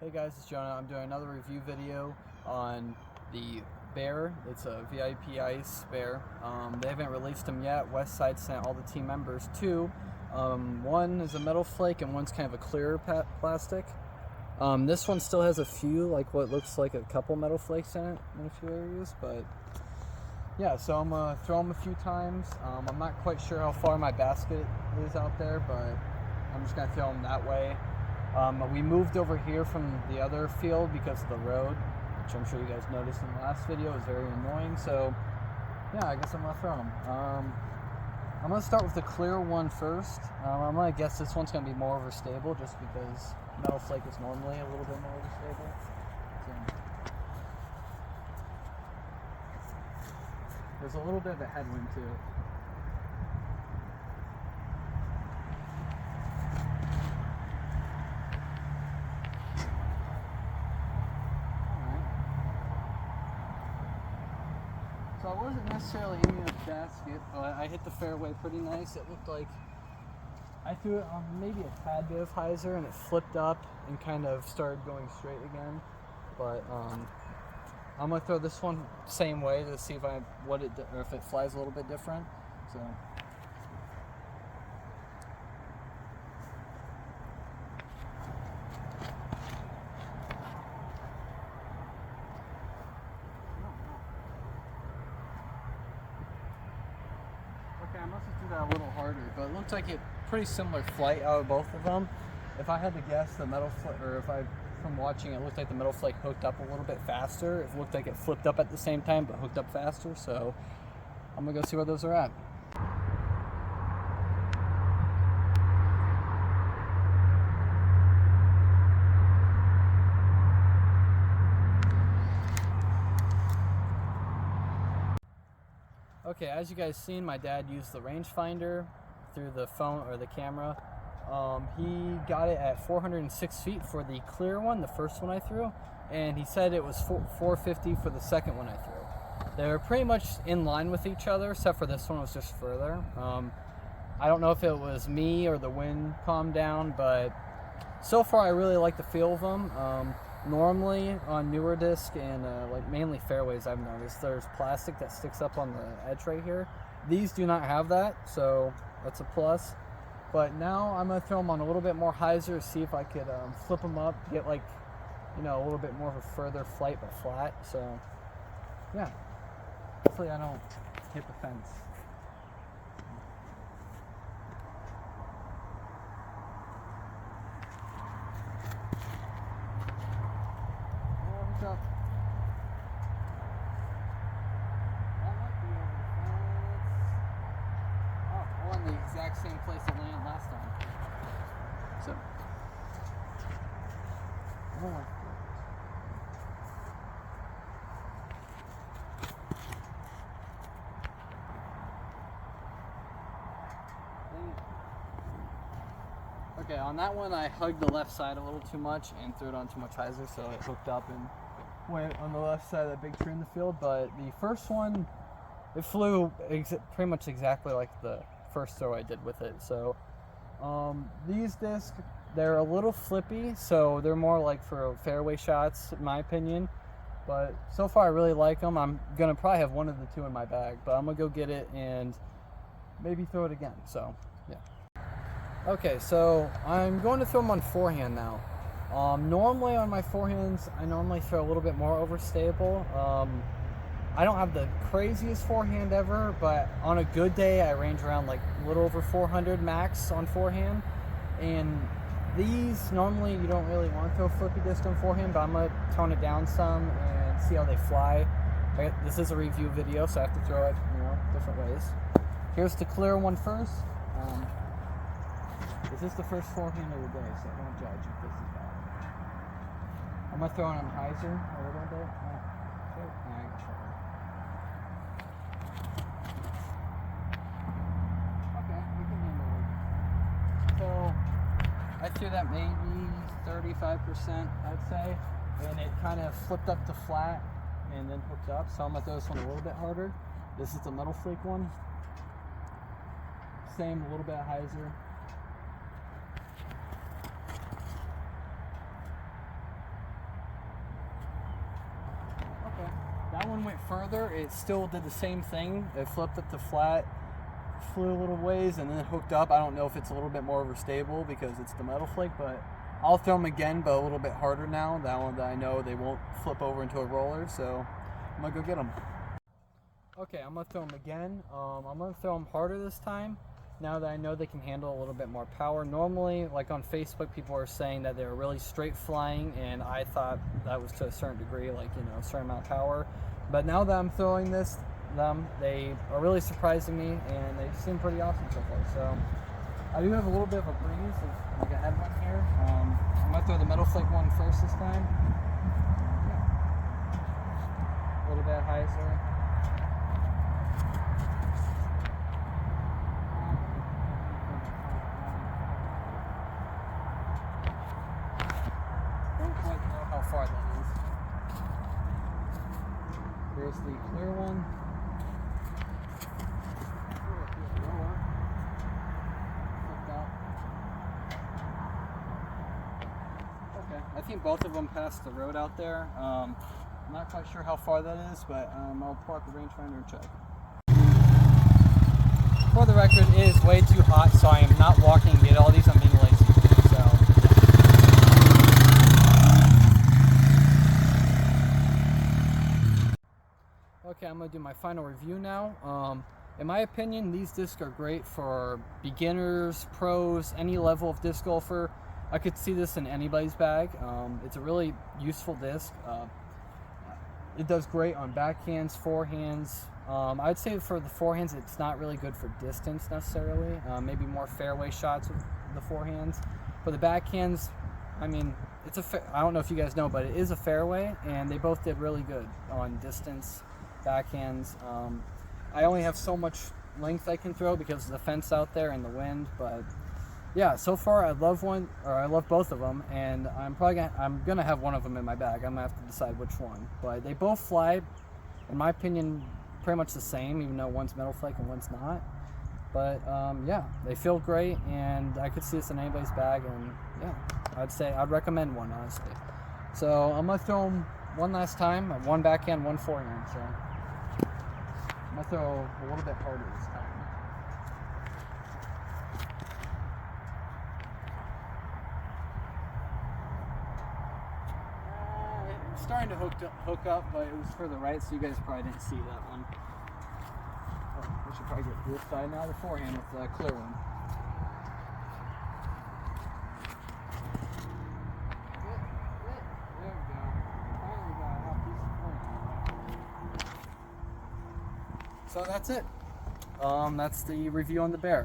Hey guys, it's Jonah. I'm doing another review video on the Bear. It's a VIP Ice Bear. They haven't released them yet. Westside sent all the team members two. One is a metal flake and one's kind of a clear plastic. This one still has a few, like what looks like a couple metal flakes in it in a few areas, but yeah, so I'm gonna throw them a few times. I'm not quite sure how far my basket is out there, but I'm just gonna throw them that way. We moved over here from the other field because of the road, which I'm sure you guys noticed in the last video. It was very annoying, so yeah, I guess I'm gonna throw them. I'm gonna start with the clear one first. I'm gonna guess this one's gonna be more overstable just because metal flake is normally a little bit more overstable. So, there's a little bit of a headwind too. So I wasn't necessarily aiming at the basket, but I hit the fairway pretty nice. It looked like I threw it on maybe a tad bit of hyzer and it flipped up and kind of started going straight again. But I'm gonna throw this one same way to see if if it flies a little bit different. So. Okay, I must have threw that a little harder, but it looked like it pretty similar flight out of both of them. If I had to guess, the metal flake, or from watching, it looked like the metal flake hooked up a little bit faster. It looked like it flipped up at the same time, but hooked up faster. So I'm gonna go see where those are at. Okay, as you guys seen, my dad used the rangefinder through the phone or the camera. He got it at 406 feet for the clear one, the first one I threw, and he said it was 450 for the second one I threw. They're pretty much in line with each other, except for this one was just further. I don't know if it was me or the wind calmed down, but so far I really like the feel of them. Normally on newer disc and like mainly fairways, I've noticed there's plastic that sticks up on the edge right here. These do not have that, so that's a plus. But now I'm gonna throw them on a little bit more hyzer, see if I could flip them up, get like, you know, a little bit more of a further flight but flat. So yeah, hopefully I don't hit the fence. Up. That might be over the fence. Oh, we're in the exact same place it landed last time. So, okay, on that one I hugged the left side a little too much and threw it on too much hyzer, so it hooked up and went on the left side of that big tree in the field. But the first one, it flew pretty much exactly like the first throw I did with it. So these discs, they're a little flippy, so they're more like for fairway shots in my opinion, but so far I really like them. I'm gonna probably have one of the two in my bag, but I'm gonna go get it and maybe throw it again. So yeah. Okay, so I'm going to throw them on forehand now. Normally on my forehands, I normally throw a little bit more overstable. I don't have the craziest forehand ever, but on a good day, I range around like a little over 400 max on forehand. And these, normally you don't really want to throw flippy disc on forehand, but I'm going to tone it down some and see how they fly. This is a review video, so I have to throw it, you know, different ways. Here's the clear one first. This is the first forehand of the day, so don't judge if this is bad. I'm going to throw it on hyzer a little bit. Okay, we can handle it. So, I threw that maybe 35%, I'd say, and it kind of flipped up to flat and then hooked up, so I'm going to throw this one a little bit harder. This is the metal flake one. Same, a little bit of hyzer. went further, it still did the same thing. It flipped up to flat, flew a little ways, and then it hooked up. I don't know if it's a little bit more overstable because it's the metal flake, but I'll throw them again, but a little bit harder now. That one that I know they won't flip over into a roller, so I'm gonna go get them. Okay, I'm gonna throw them again. I'm gonna throw them harder this time, now that I know they can handle a little bit more power. Normally, like on Facebook, people are saying that they're really straight flying, and I thought that was to a certain degree, like, you know, a certain amount of power. But now that I'm throwing them, they are really surprising me, and they seem pretty awesome so far. So I do have a little bit of a breeze, like a head one here. I'm gonna throw the metal flake one first this time. Yeah. A little bit hyzer. Don't quite know how far that is. There's the clear one. I think both of them passed the road out there. I'm not quite sure how far that is, but I'll pull out the rangefinder and check. For the record, it is way too hot, so I am not walking to get all these. I'm being lazy. So, yeah. Okay, I'm going to do my final review now. In my opinion, these discs are great for beginners, pros, any level of disc golfer. I could see this in anybody's bag. It's a really useful disc. It does great on backhands, forehands. I'd say for the forehands, it's not really good for distance necessarily. Maybe more fairway shots with the forehands. For the backhands, I mean, I don't know if you guys know, but it is a fairway, and they both did really good on distance, backhands. I only have so much length I can throw because of the fence out there and the wind, but yeah, so far I love both of them, and I'm gonna have one of them in my bag. I'm gonna have to decide which one, but they both fly, in my opinion, pretty much the same, even though one's metal flake and one's not. But yeah, they feel great, and I could see this in anybody's bag, and yeah, I'd recommend one, honestly. So I'm gonna throw them one last time, one backhand, one forehand. So I'm gonna throw a little bit harder this time. Starting to hook up, but it was further right, so you guys probably didn't see that one. Oh, we should probably get this side now, the forehand with the clear one. There we go. Finally got a half piece of forehand. So that's it. That's the review on the Bear.